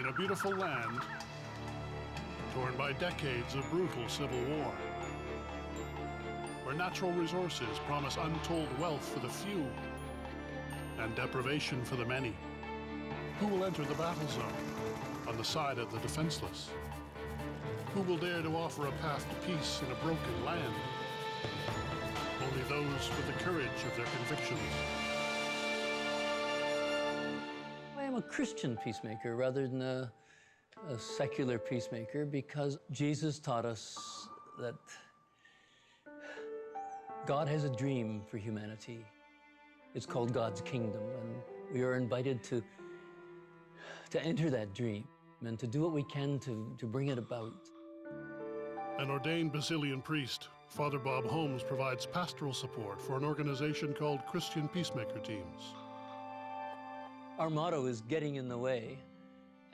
in a beautiful land torn by decades of brutal civil war, where natural resources promise untold wealth for the few and deprivation for the many. Who will enter the battle zone on the side of the defenseless? Who will dare to offer a path to peace in a broken land? Only those with the courage of their convictions. I am a Christian peacemaker rather than a secular peacemaker, because Jesus taught us that God has a dream for humanity. It's called God's kingdom, and we are invited to enter that dream and to do what we can to bring it about. An ordained Basilian priest, Father Bob Holmes provides pastoral support for an organization called Christian Peacemaker Teams. Our motto is getting in the way,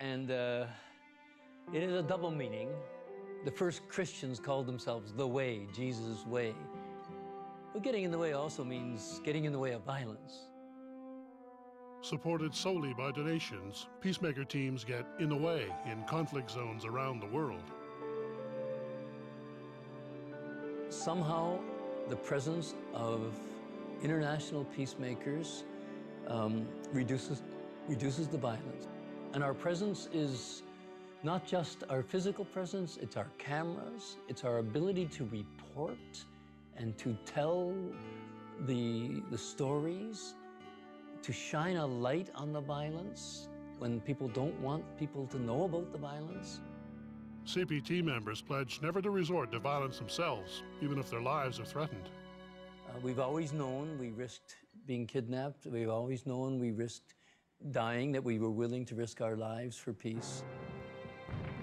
and it is a double meaning. The first Christians called themselves the Way, Jesus' way. But getting in the way also means getting in the way of violence. Supported solely by donations, peacemaker teams get in the way in conflict zones around the world. Somehow, the presence of international peacemakers reduces the violence. And our presence is not just our physical presence, it's our cameras, it's our ability to report and to tell the stories, to shine a light on the violence when people don't want people to know about the violence. CPT members pledge never to resort to violence themselves, even if their lives are threatened. We've always known we risked being kidnapped. We've always known we risked dying, that we were willing to risk our lives for peace.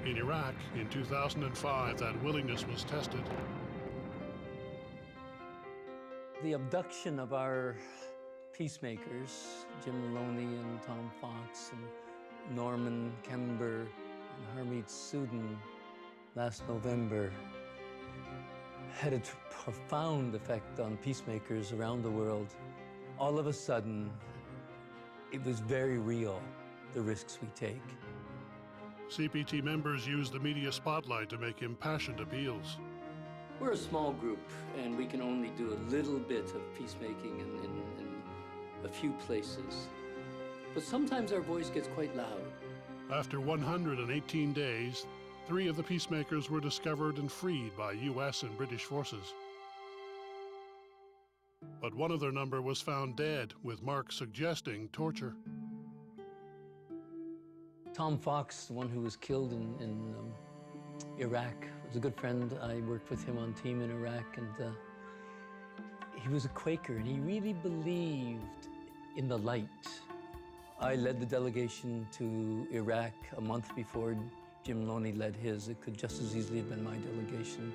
In Iraq, in 2005, that willingness was tested. The abduction of our peacemakers, Jim Maloney and Tom Fox and Norman Kember and Harmeet Sudin last November had a profound effect on peacemakers around the world. All of a sudden, it was very real, the risks we take. CPT members use the media spotlight to make impassioned appeals. We're a small group, and we can only do a little bit of peacemaking in a few places. But sometimes our voice gets quite loud. After 118 days, 3 of the peacemakers were discovered and freed by U.S. and British forces. But one of their number was found dead, with marks suggesting torture. Tom Fox, the one who was killed in Iraq, was a good friend. I worked with him on team in Iraq, and he was a Quaker, and he really believed in the light. I led the delegation to Iraq a month before Jim Maloney led his. It could just as easily have been my delegation.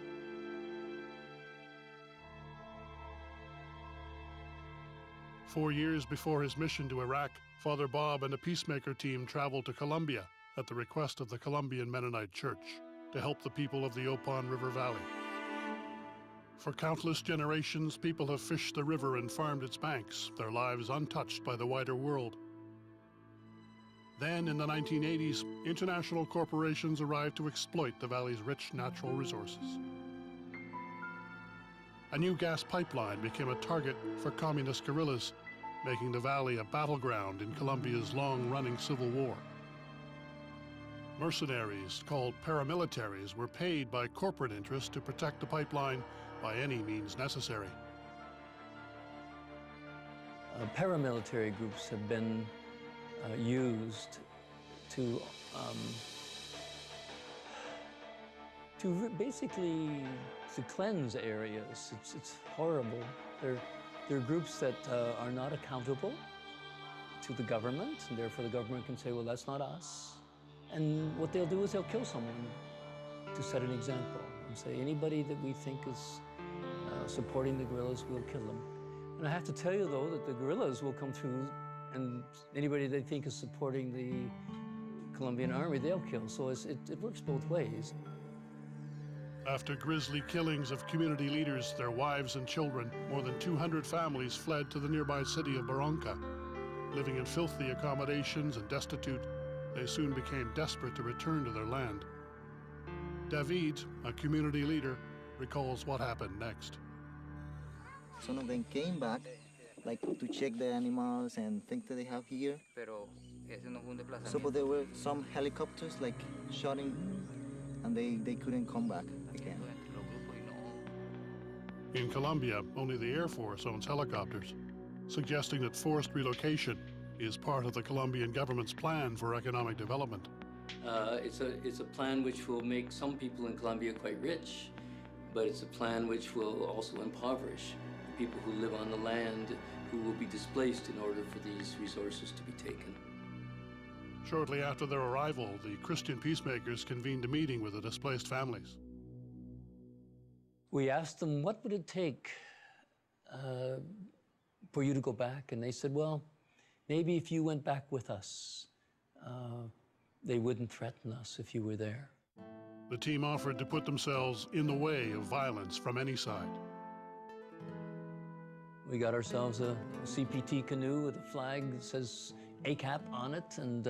Four years before his mission to Iraq, Father Bob and a peacemaker team traveled to Colombia at the request of the Colombian Mennonite Church to help the people of the Opon River Valley. For countless generations, people have fished the river and farmed its banks, their lives untouched by the wider world. Then, in the 1980s, international corporations arrived to exploit the valley's rich natural resources. A new gas pipeline became a target for communist guerrillas, making the valley a battleground in Colombia's long-running civil war. Mercenaries, called paramilitaries, were paid by corporate interests to protect the pipeline by any means necessary. Paramilitary groups have been used to basically to cleanse areas. It's horrible. They're groups that are not accountable to the government, and therefore the government can say, well, that's not us. And what they'll do is they'll kill someone to set an example and say, anybody that we think is supporting the guerrillas, we'll kill them. And I have to tell you, though, that the guerrillas will come through, and anybody they think is supporting the Colombian army, they'll kill. So it works both ways. After grisly killings of community leaders, their wives and children, more than 200 families fled to the nearby city of Barranca, living in filthy accommodations and destitute, they soon became desperate to return to their land. David, a community leader, recalls what happened next. Some of them came back, like to check the animals and things that they have here. So, but there were some helicopters like shooting, and they couldn't come back again. In Colombia, only the Air Force owns helicopters, suggesting that forced relocation is part of the Colombian government's plan for economic development. It's a plan which will make some people in Colombia quite rich, but it's a plan which will also impoverish people who live on the land, who will be displaced in order for these resources to be taken. Shortly after their arrival, the Christian peacemakers convened a meeting with the displaced families. We asked them, what would it take for you to go back? And they said, well, maybe if you went back with us, they wouldn't threaten us if you were there. The team offered to put themselves in the way of violence from any side. We got ourselves a CPT canoe with a flag that says ACAP on it, and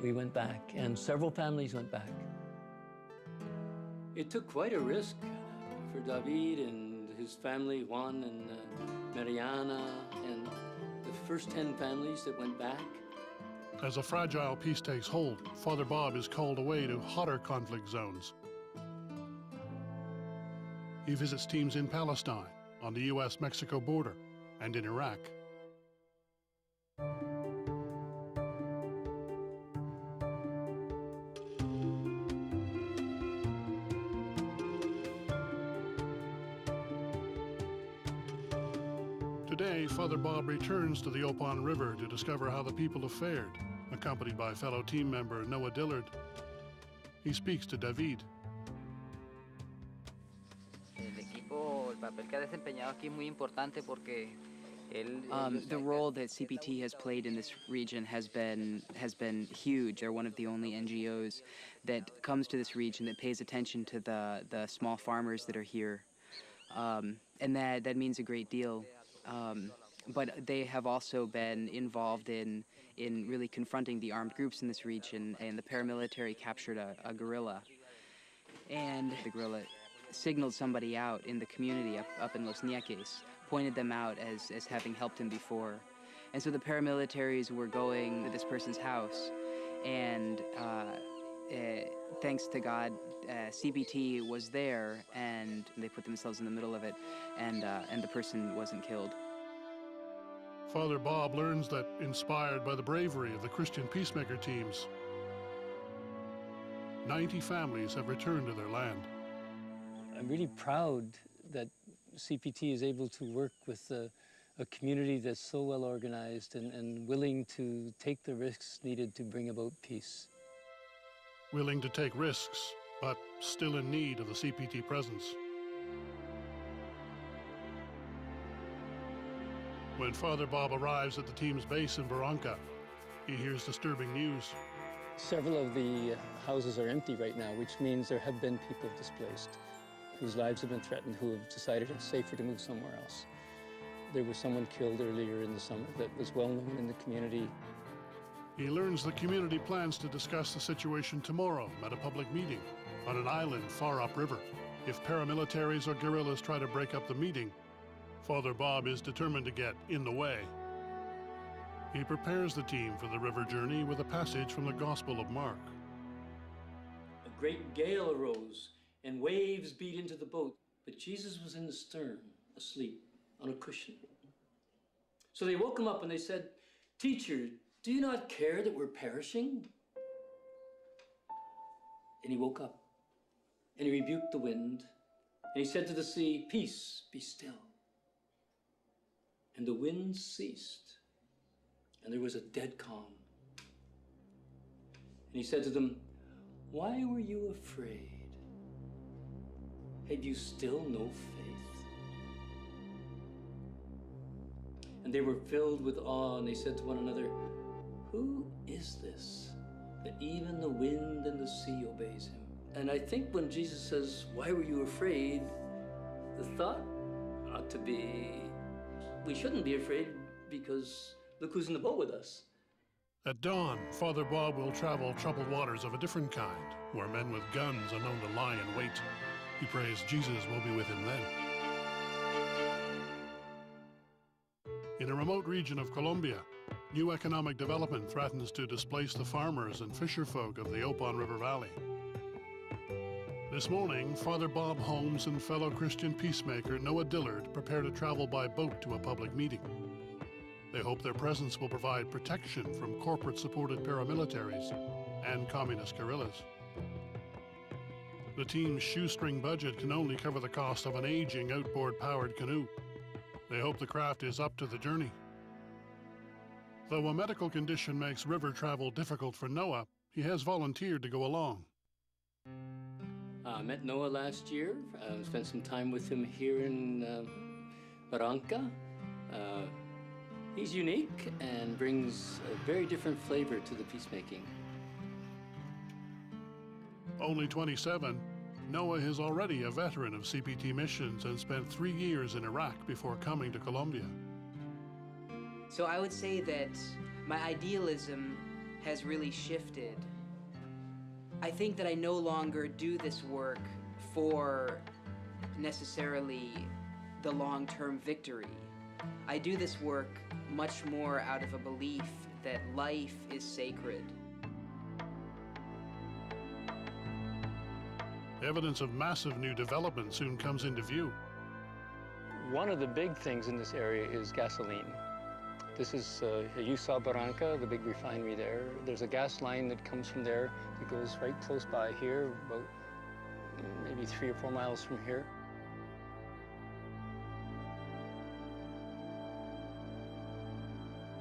we went back, and several families went back. It took quite a risk for David and his family, Juan and Mariana, and the first 10 families that went back. As a fragile peace takes hold, Father Bob is called away to hotter conflict zones. He visits teams in Palestine, on the US-Mexico border, and in Iraq. Today, Father Bob returns to the Opon River to discover how the people have fared, accompanied by fellow team member Noah Dillard. He speaks to David. The role that CPT has played in this region has been huge. They're one of the only NGOs that comes to this region that pays attention to the small farmers that are here, and that means a great deal. But they have also been involved in really confronting the armed groups in this region, and the paramilitary captured a guerrilla, and the guerrilla signaled somebody out in the community up in Los Nieques, pointed them out as having helped him before. And so the paramilitaries were going to this person's house, and thanks to God, CPT was there, and they put themselves in the middle of it, and the person wasn't killed. Father Bob learns that, inspired by the bravery of the Christian peacemaker teams, 90 families have returned to their land. I'm really proud that CPT is able to work with a community that's so well organized and willing to take the risks needed to bring about peace. Willing to take risks, but still in need of the CPT presence. When Father Bob arrives at the team's base in Barranca, he hears disturbing news. Several of the houses are empty right now, which means there have been people displaced whose lives have been threatened, who have decided it's safer to move somewhere else. There was someone killed earlier in the summer that was well known in the community. He learns the community plans to discuss the situation tomorrow at a public meeting on an island far upriver. If paramilitaries or guerrillas try to break up the meeting, Father Bob is determined to get in the way. He prepares the team for the river journey with a passage from the Gospel of Mark. A great gale arose, and waves beat into the boat, but Jesus was in the stern, asleep on a cushion. So they woke him up and they said, "Teacher, do you not care that we're perishing?" And he woke up, and he rebuked the wind, and he said to the sea, "Peace, be still." And the wind ceased, and there was a dead calm. And he said to them, "Why were you afraid? Have you still no faith?" And they were filled with awe, and they said to one another, "Who is this, that even the wind and the sea obeys him?" And I think when Jesus says, "Why were you afraid?" the thought ought to be, we shouldn't be afraid because look who's in the boat with us. At dawn, Father Bob will travel troubled waters of a different kind, where men with guns are known to lie in wait. He prays Jesus will be with him then. In a remote region of Colombia, new economic development threatens to displace the farmers and fisherfolk of the Opon River Valley. This morning, Father Bob Holmes and fellow Christian peacemaker Noah Dillard prepare to travel by boat to a public meeting. They hope their presence will provide protection from corporate-supported paramilitaries and communist guerrillas. The team's shoestring budget can only cover the cost of an aging outboard-powered canoe. They hope the craft is up to the journey. Though a medical condition makes river travel difficult for Noah, he has volunteered to go along. I met Noah last year. Spent some time with him here in Barranca. He's unique and brings a very different flavor to the peacemaking. Only 27, Noah is already a veteran of CPT missions and spent 3 years in Iraq before coming to Colombia. So I would say that my idealism has really shifted. I think that I no longer do this work for necessarily the long-term victory. I do this work much more out of a belief that life is sacred. Evidence of massive new development soon comes into view. One of the big things in this area is gasoline. This is, you saw Barranca, the big refinery there. There's a gas line that comes from there that goes right close by here, about maybe 3 or 4 miles from here.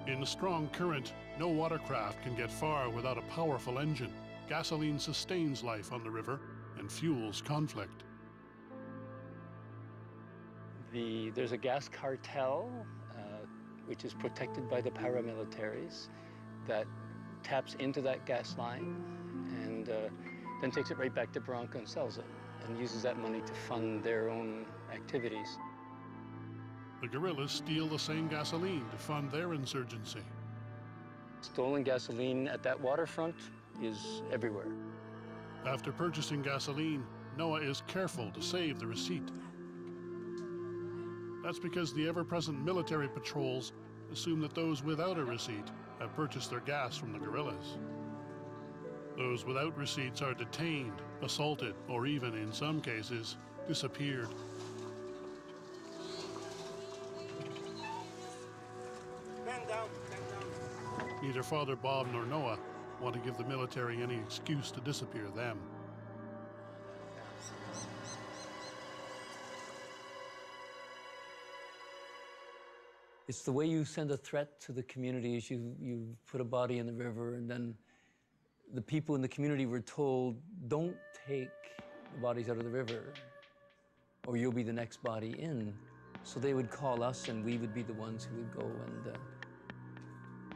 In a strong current, no watercraft can get far without a powerful engine. Gasoline sustains life on the river and fuels conflict. There's a gas cartel, which is protected by the paramilitaries, that taps into that gas line and then takes it right back to Barranca and sells it, and uses that money to fund their own activities. The guerrillas steal the same gasoline to fund their insurgency. Stolen gasoline at that waterfront is everywhere. After purchasing gasoline, Noah is careful to save the receipt. That's because the ever-present military patrols assume that those without a receipt have purchased their gas from the guerrillas. Those without receipts are detained, assaulted, or even, in some cases, disappeared. Neither Father Bob nor Noah want to give the military any excuse to disappear them. It's the way you send a threat to the community is you put a body in the river, and then the people in the community were told, don't take the bodies out of the river or you'll be the next body in. So they would call us and we would be the ones who would go and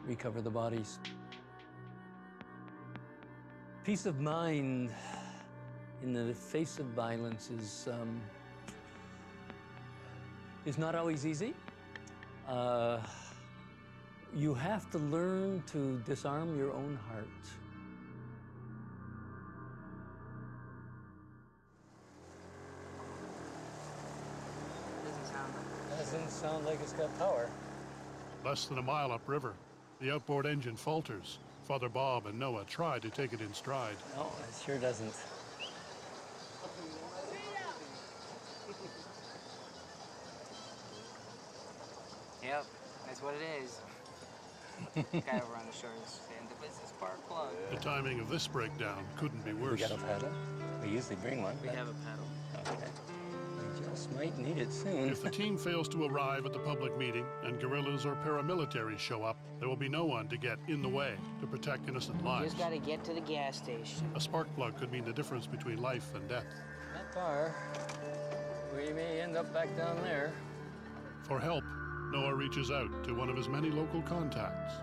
recover the bodies. Peace of mind in the face of violence is not always easy. You have to learn to disarm your own heart. Doesn't sound like it's got power. Less than a mile upriver, the outboard engine falters. Father Bob and Noah try to take it in stride. No, it sure doesn't. Yep, that's what it is. Guy over on the shore is saying the business park plug. The timing of this breakdown couldn't be worse. We got a paddle? We usually bring one. We have a paddle. Okay. We just might need it soon. If the team fails to arrive at the public meeting and guerrillas or paramilitaries show up, there will be no one to get in the way to protect innocent lives. Just gotta get to the gas station. A spark plug could mean the difference between life and death. Not far. We may end up back down there. For help, Noah reaches out to one of his many local contacts.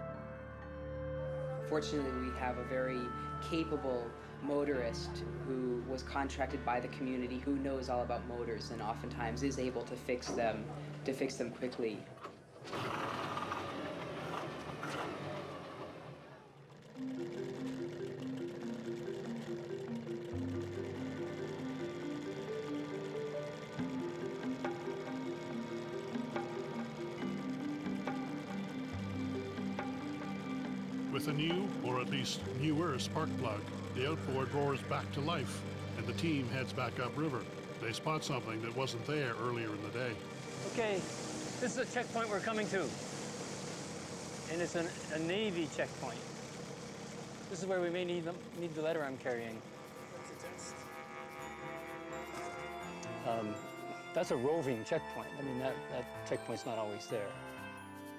Fortunately, we have a very capable motorist who was contracted by the community, who knows all about motors and oftentimes is able to fix them quickly. With a new, or at least newer, spark plug, the outboard roars back to life, and the team heads back upriver. They spot something that wasn't there earlier in the day. Okay, this is a checkpoint we're coming to. And it's a Navy checkpoint. This is where we may need the letter I'm carrying. That's a roving checkpoint. I mean, that checkpoint's not always there.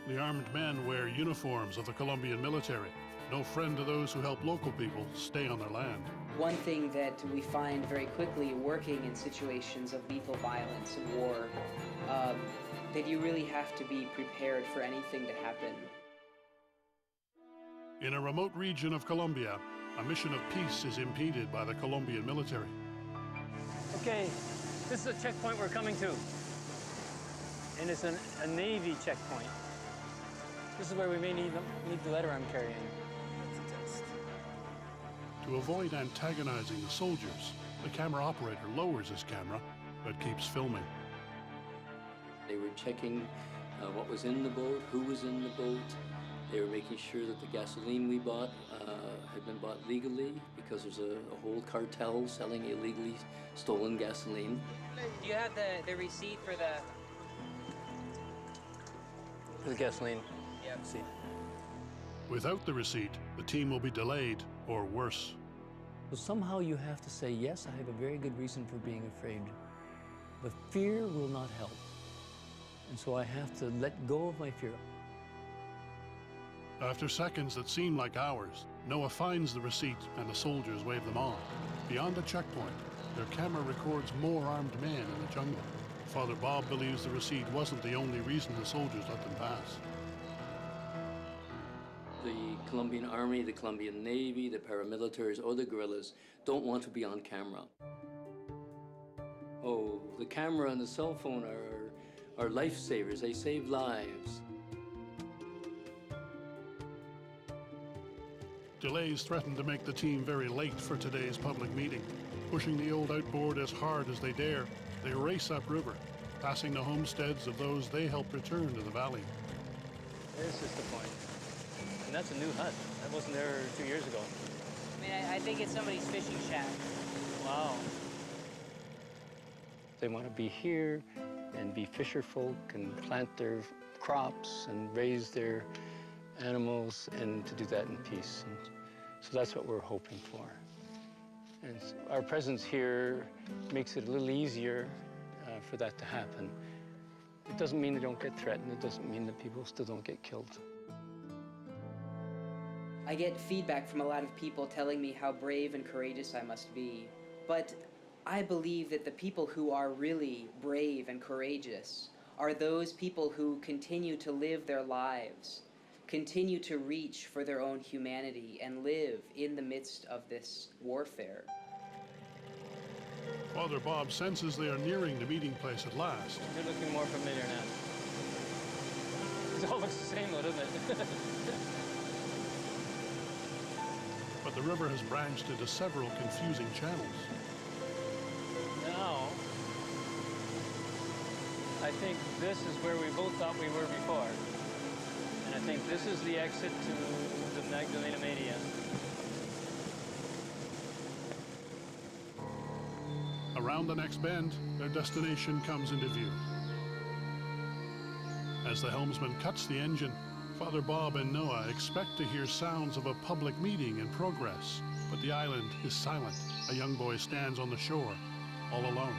The armed men wear uniforms of the Colombian military. No friend to those who help local people stay on their land. One thing that we find very quickly working in situations of lethal violence and war, that you really have to be prepared for anything to happen. In a remote region of Colombia, a mission of peace is impeded by the Colombian military. Okay, this is a checkpoint we're coming to. And it's a Navy checkpoint. This is where we may need the letter I'm carrying. To avoid antagonizing the soldiers, the camera operator lowers his camera, but keeps filming. They were checking what was in the boat, who was in the boat. They were making sure that the gasoline we bought had been bought legally, because there's a whole cartel selling illegally stolen gasoline. Do you have the receipt for the gasoline? Yeah. See. Without the receipt, the team will be delayed, or worse. So somehow you have to say, yes, I have a very good reason for being afraid, but fear will not help. And so I have to let go of my fear. After seconds that seem like hours, Noah finds the receipt and the soldiers wave them on. Beyond the checkpoint, their camera records more armed men in the jungle. Father Bob believes the receipt wasn't the only reason the soldiers let them pass. The Colombian Army, the Colombian Navy, the paramilitaries, or the guerrillas don't want to be on camera. Oh, the camera and the cell phone are lifesavers. They save lives. Delays threaten to make the team very late for today's public meeting. Pushing the old outboard as hard as they dare, they race upriver, passing the homesteads of those they helped return to the valley. This is the point. And that's a new hut. That wasn't there 2 years ago. I mean, I think it's somebody's fishing shack. Wow. They want to be here and be fisher folk and plant their crops and raise their animals, and to do that in peace. And so that's what we're hoping for. And our presence here makes it a little easier for that to happen. It doesn't mean they don't get threatened. It doesn't mean that people still don't get killed. I get feedback from a lot of people telling me how brave and courageous I must be. But I believe that the people who are really brave and courageous are those people who continue to live their lives, continue to reach for their own humanity, and live in the midst of this warfare. Father Bob senses they are nearing the meeting place at last. You're looking more familiar now. It all looks the same though, doesn't it? But the river has branched into several confusing channels. Now, I think this is where we both thought we were before. And I think this is the exit to the Magdalena Media. Around the next bend, their destination comes into view. As the helmsman cuts the engine, Father Bob and Noah expect to hear sounds of a public meeting in progress, but the island is silent. A young boy stands on the shore, all alone.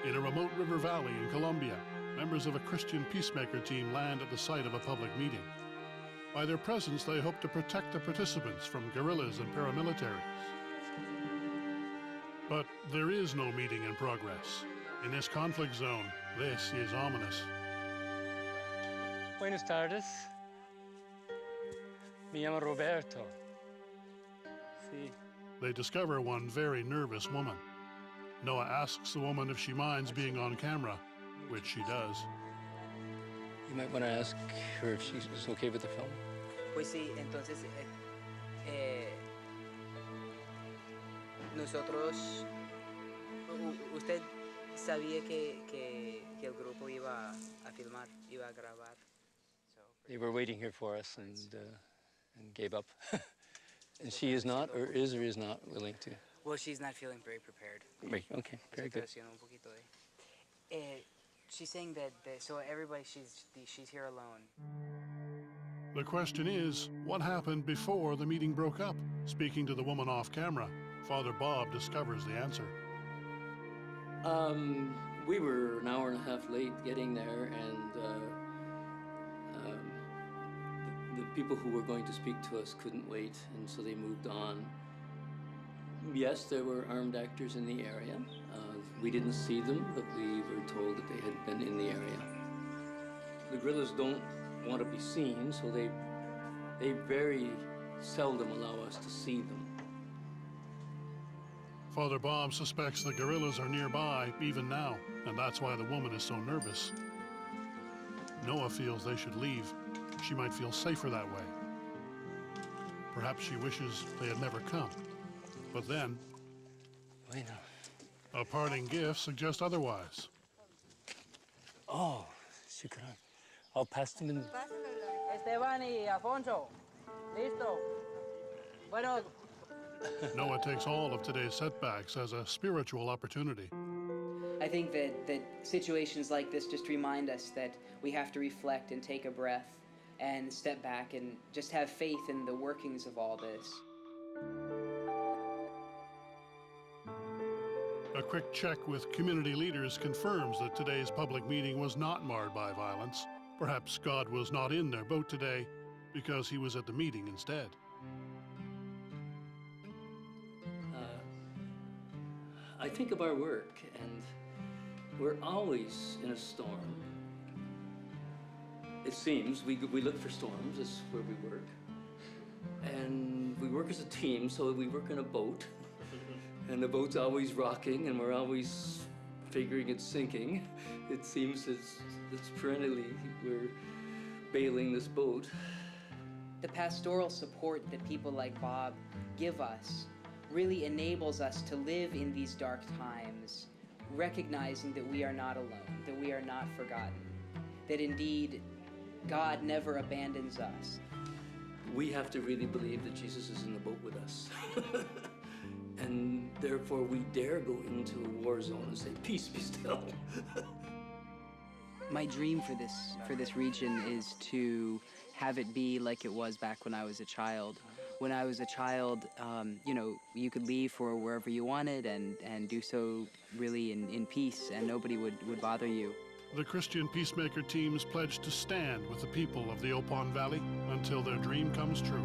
In a remote river valley in Colombia, members of a Christian peacemaker team land at the site of a public meeting. By their presence, they hope to protect the participants from guerrillas and paramilitaries. But there is no meeting in progress. In this conflict zone, this is ominous. Buenas tardes. Me llamo Roberto. Sí. They discover one very nervous woman. Noah asks the woman if she minds being on camera, which she does. You might want to ask her if she's okay with the film. Pues sí, entonces Nosotros, usted sabía que el grupo iba a filmar, iba a grabar. They were waiting here for us and gave up. And she is not, or is not willing to. Well, she's not feeling very prepared. Right, okay, very good. She's saying that so everybody, she's here alone. The question is, what happened before the meeting broke up? Speaking to the woman off camera, Father Bob discovers the answer. We were an hour and a half late getting there, and the people who were going to speak to us couldn't wait, and so they moved on. Yes, there were armed actors in the area. We didn't see them, but we were told that they had been in the area. The guerrillas don't want to be seen, so they very seldom allow us to see them. Father Bob suspects the guerrillas are nearby, even now, and that's why the woman is so nervous. Noah feels they should leave. She might feel safer that way. Perhaps she wishes they had never come. But then, a parting gift suggests otherwise. Oh, shukran. I'll pass them in. Esteban y Afonso, listo. Bueno. Noah takes all of today's setbacks as a spiritual opportunity. I think that situations like this just remind us that we have to reflect and take a breath and step back and just have faith in the workings of all this. A quick check with community leaders confirms that today's public meeting was not marred by violence. Perhaps God was not in their boat today because he was at the meeting instead. I think of our work, and we're always in a storm. It seems we look for storms. That's where we work. And we work as a team, so we work in a boat. And the boat's always rocking, and we're always figuring it's sinking. It seems it's perennially we're bailing this boat. The pastoral support that people like Bob give us really enables us to live in these dark times, recognizing that we are not alone, that we are not forgotten, that indeed God never abandons us. We have to really believe that Jesus is in the boat with us. And therefore we dare go into a war zone and say, peace, be still. My dream for this region is to have it be like it was back when I was a child. When I was a child, you could leave for wherever you wanted and do so really in peace, and nobody would bother you. The Christian Peacemaker teams pledge to stand with the people of the Opon Valley until their dream comes true.